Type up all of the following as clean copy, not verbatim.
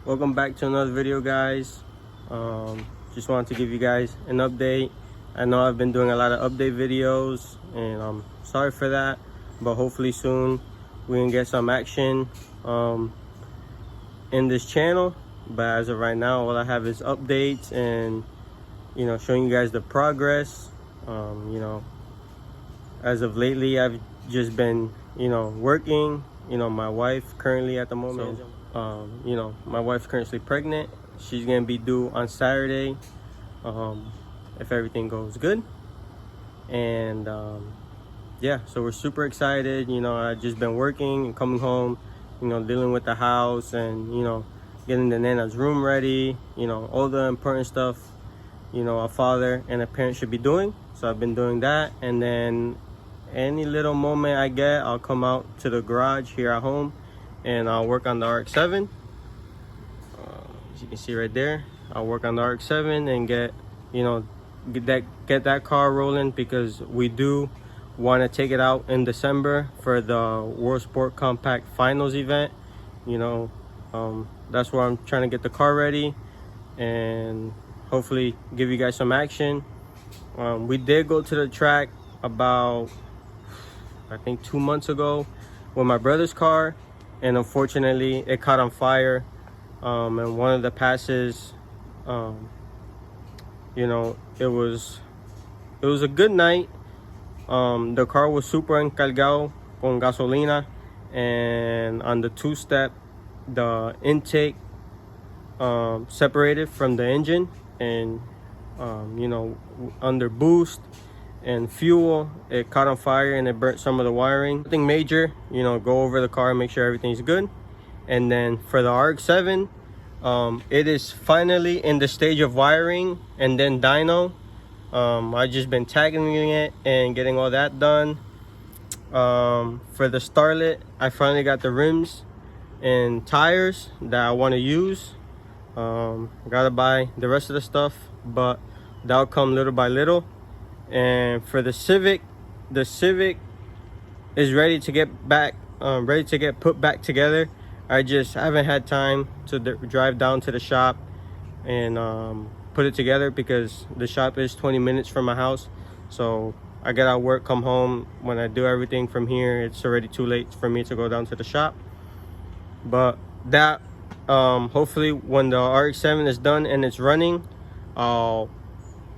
Welcome back to another video, guys. Just wanted to give you guys an update. I know I've been doing a lot of update videos and I'm sorry for that, but hopefully soon we can get some action in this channel. But as of right now, all I have is updates and showing you guys the progress. As of lately, I've just been working. My wife currently at the moment, my wife's currently pregnant. She's gonna be due on Saturday, if everything goes good. And yeah, so we're super excited. I've just been working and coming home, dealing with the house and getting the nana's room ready, all the important stuff a father and a parent should be doing. So I've been doing that, and then any little moment I get, I'll come out to the garage here at home and I'll work on the RX-7. As you can see right there, I'll work on the RX-7 and get that car rolling, because we do want to take it out in December for the World Sport Compact Finals event. That's where I'm trying to get the car ready and hopefully give you guys some action. We did go to the track about, I think, 2 months ago with my brother's car, and unfortunately it caught on fire. And one of the passes, it was a good night. The car was super encargado con gasolina, and on the two-step, the intake separated from the engine, and under boost and fuel, it caught on fire and it burnt some of the wiring. Nothing major, go over the car and make sure everything's good. And then for the RX-7, it is finally in the stage of wiring and then dyno. I've just been tagging it and getting all that done. For the Starlet, I finally got the rims and tires that I want to use. Gotta buy the rest of the stuff, but that'll come little by little. And for the Civic is ready to get put back together. I just haven't had time to drive down to the shop and put it together, because the shop is 20 minutes from my house. So I get out of work, come home. When I do everything from here, it's already too late for me to go down to the shop. But that hopefully when the RX-7 is done and it's running, I'll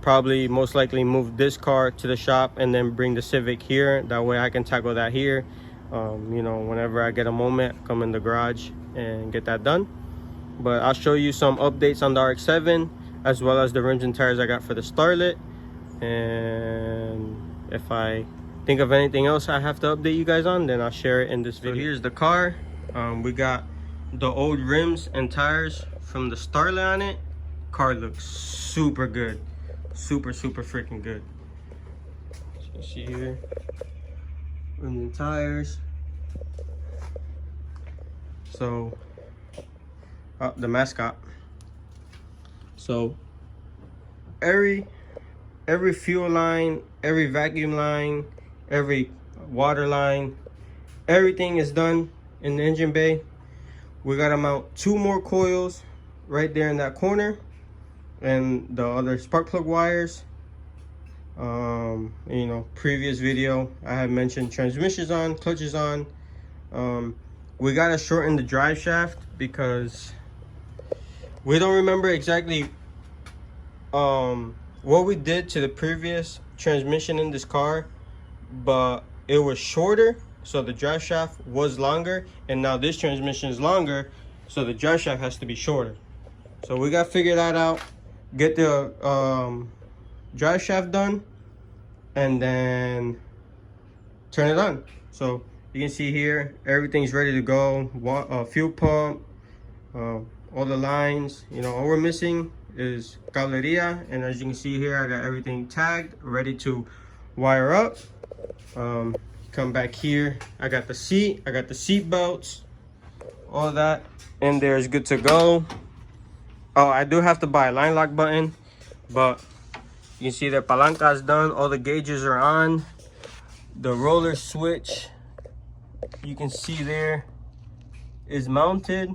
probably most likely move this car to the shop and then bring the Civic here. That way I can tackle that here. Whenever I get a moment, come in the garage and get that done. But I'll show you some updates on the RX-7, as well as the rims and tires I got for the Starlet. And if I think of anything else I have to update you guys on, then I'll share it in this video. So here's the car. We got the old rims and tires from the Starlet on it. Car looks super good, super freaking good. So you see here, rims and tires. So the mascot. So every fuel line, every vacuum line, every water line, everything is done in the engine bay. We got to mount 2 more coils right there in that corner, and the other spark plug wires. Previous video I had mentioned transmissions on, clutches on. We got to shorten the drive shaft, because we don't remember exactly what we did to the previous transmission in this car, but it was shorter, so the drive shaft was longer, and now this transmission is longer, so the drive shaft has to be shorter. So we got to figure that out, get the drive shaft done, and then turn it on. So you can see here, everything's ready to go. Fuel pump, all the lines. All we're missing is cableria, and as you can see here, I got everything tagged, ready to wire up. Come back here, I got the seat, I got the seat belts, all that in there is good to go. Oh, I do have to buy a line lock button, but you can see the palanca is done, all the gauges are on. The roller switch, you can see there, is mounted.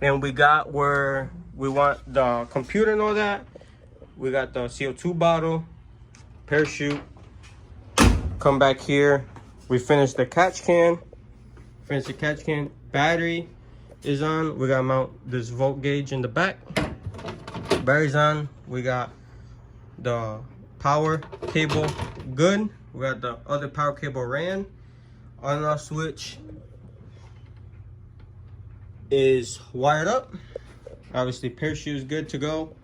And we got where we want the computer and all that. We got the CO2 bottle, parachute. Come back here. We finished the catch can. Battery is on. We gotta mount this volt gauge in the back. Battery's on. We got the power cable good. We got the other power cable ran. On and off switch is wired up. Obviously parachute is good to go.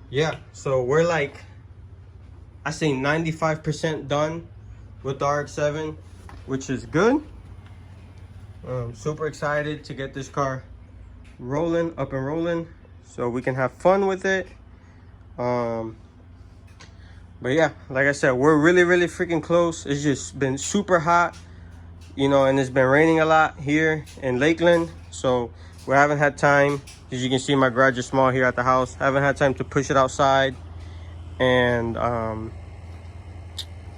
Yeah, so we're like, I say 95% done with the RX-7, which is good. Super excited to get this car rolling, up and rolling, so we can have fun with it. But yeah, like I said, we're really freaking close. It's just been super hot, you know, and it's been raining a lot here in Lakeland, so we haven't had time. As you can see, my garage is small here at the house. Haven't had time to push it outside, and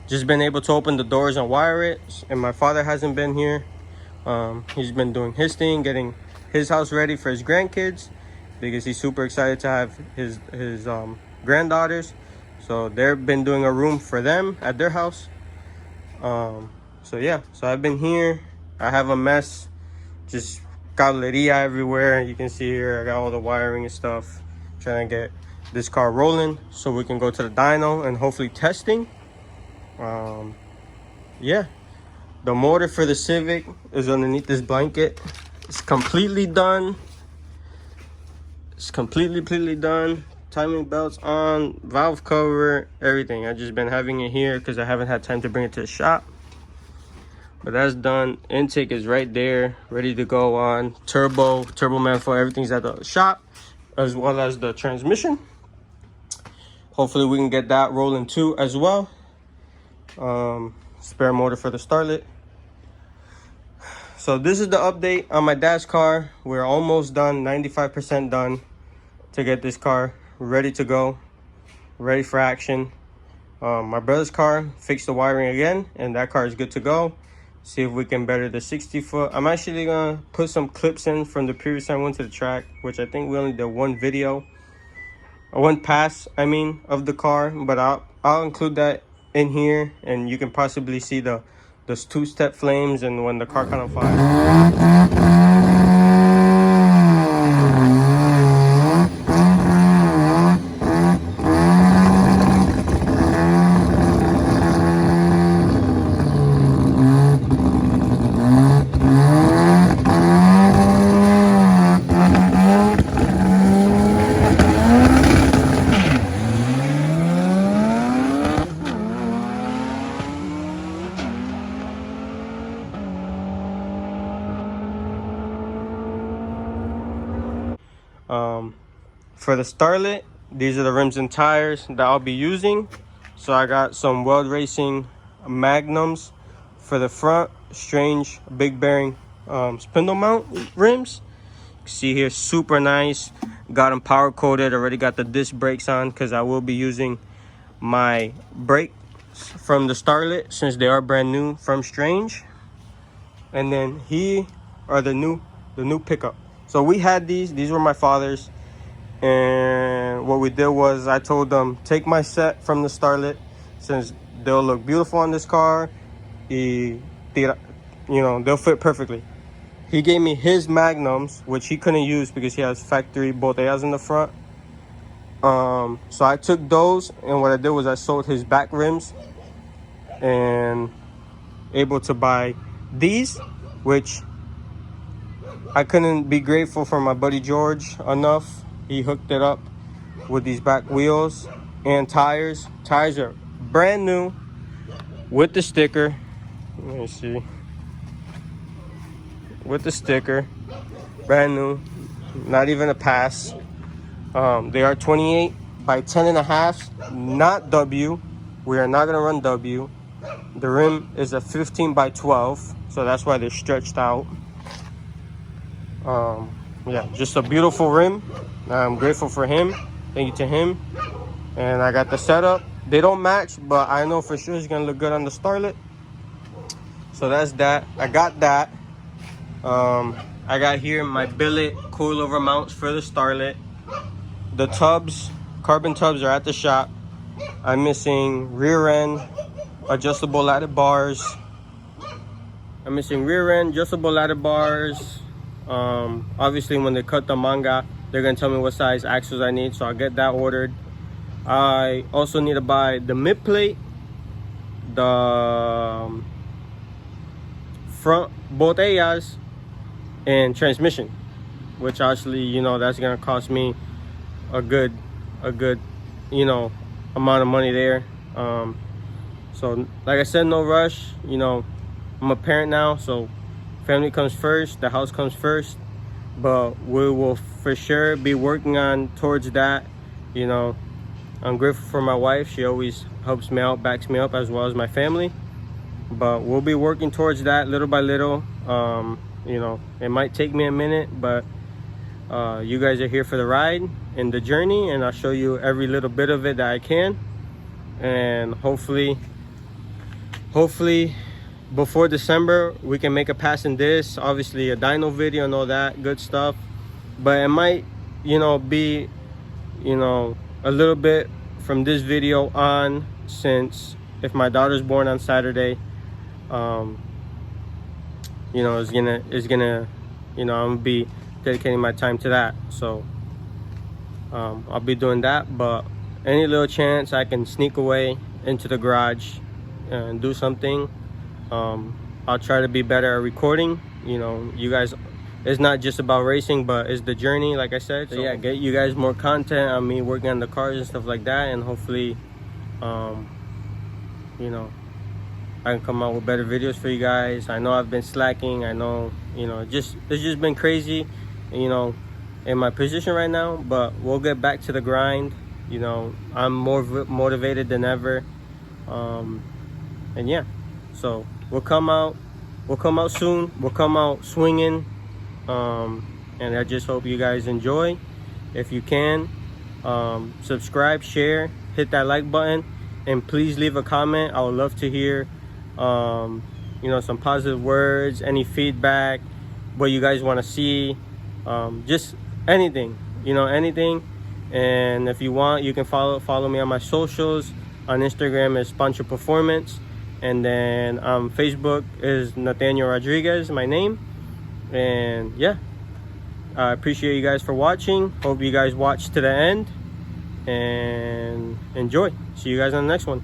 just been able to open the doors and wire it. And my father hasn't been here. He's been doing his thing, getting his house ready for his grandkids, because he's super excited to have his granddaughters. So they've been doing a room for them at their house. So yeah, so I've been here. I have a mess, just cableria everywhere. You can see here I got all the wiring and stuff, trying to get this car rolling so we can go to the dyno and hopefully testing. Yeah, the motor for the Civic is underneath this blanket. It's completely done. It's completely done. Timing belts on, valve cover, everything. I've just been having it here because I haven't had time to bring it to the shop. But that's done. Intake is right there, ready to go on. Turbo manifold, everything's at the shop, as well as the transmission. Hopefully we can get that rolling too as well. Spare motor for the Starlet. So this is the update on my dad's car. We're almost done, 95% done to get this car ready to go, ready for action. My brother's car, fixed the wiring again, and that car is good to go. See if we can better the 60-foot. I'm actually gonna put some clips in from the previous time I went to the track, which I think we only did one pass, I mean, of the car, but I'll include that in here, and you can possibly see the two-step flames and when the car caught on fire. For the Starlet, these are the rims and tires that I'll be using. So I got some Weld Racing Magnums for the front, Strange big bearing spindle mount rims. See here, super nice. Got them power coated. Already got the disc brakes on because I will be using my brakes from the Starlet since they are brand new from Strange. And then here are the new pickup. So we had these were my father's. And what we did was I told them, take my set from the Starlet since they'll look beautiful on this car. You know, they'll fit perfectly. He gave me his Magnums, which he couldn't use because he has factory Botellas in the front. So I took those, and what I did was I sold his back rims and able to buy these, which I couldn't be grateful for my buddy George enough. He hooked it up with these back wheels and tires. Tires are brand new with the sticker. Let me see. With the sticker, brand new, not even a pass. They are 28 by 10.5, not W. We are not gonna run W. The rim is a 15 by 12, so that's why they're stretched out. Yeah, just a beautiful rim. I'm grateful for him. Thank you to him. And I got the setup. They don't match, but I know for sure it's gonna look good on the Starlet. So that's that. I got that. I got here my billet coilover mounts for the Starlet. The tubs, carbon tubs, are at the shop. I'm missing rear end adjustable ladder bars. I'm missing rear end adjustable ladder bars. Obviously when they cut the manga, they're gonna tell me what size axles I need, so I'll get that ordered. I also need to buy the mid plate, the front botellas, and transmission, which actually, you know, that's gonna cost me a good, you know, amount of money there. So like I said, no rush. You know, I'm a parent now, so family comes first, the house comes first, but we will for sure be working on towards that. You know, I'm grateful for my wife. She always helps me out, backs me up, as well as my family, but we'll be working towards that little by little. You know, it might take me a minute, but you guys are here for the ride and the journey, and I'll show you every little bit of it that I can. And hopefully before December we can make a pass in this, obviously a dyno video and all that good stuff. But it might, you know, be, you know, a little bit from this video on, since if my daughter's born on Saturday, you know, is gonna, you know, I'm gonna be dedicating my time to that. So I'll be doing that. But any little chance I can sneak away into the garage and do something, I'll try to be better at recording. You know, you guys, it's not just about racing, but it's the journey, like I said. So yeah, get you guys more content on me working on the cars and stuff like that, and hopefully you know, I can come out with better videos for you guys. I know I've been slacking. I know, you know, it's just been crazy, you know, in my position right now, but we'll get back to the grind. You know, I'm more motivated than ever. And yeah, so we'll come out soon. We'll come out swinging. And I just hope you guys enjoy. If you can, subscribe, share, hit that like button, and please leave a comment. I would love to hear you know, some positive words, any feedback, what you guys want to see, just anything, you know, anything. And if you want, you can follow me on my socials. On Instagram is Pancho Performance, and then Facebook is Nathaniel Rodriguez, my name. And yeah, I appreciate you guys for watching. Hope you guys watch to the end and enjoy. See you guys on the next one.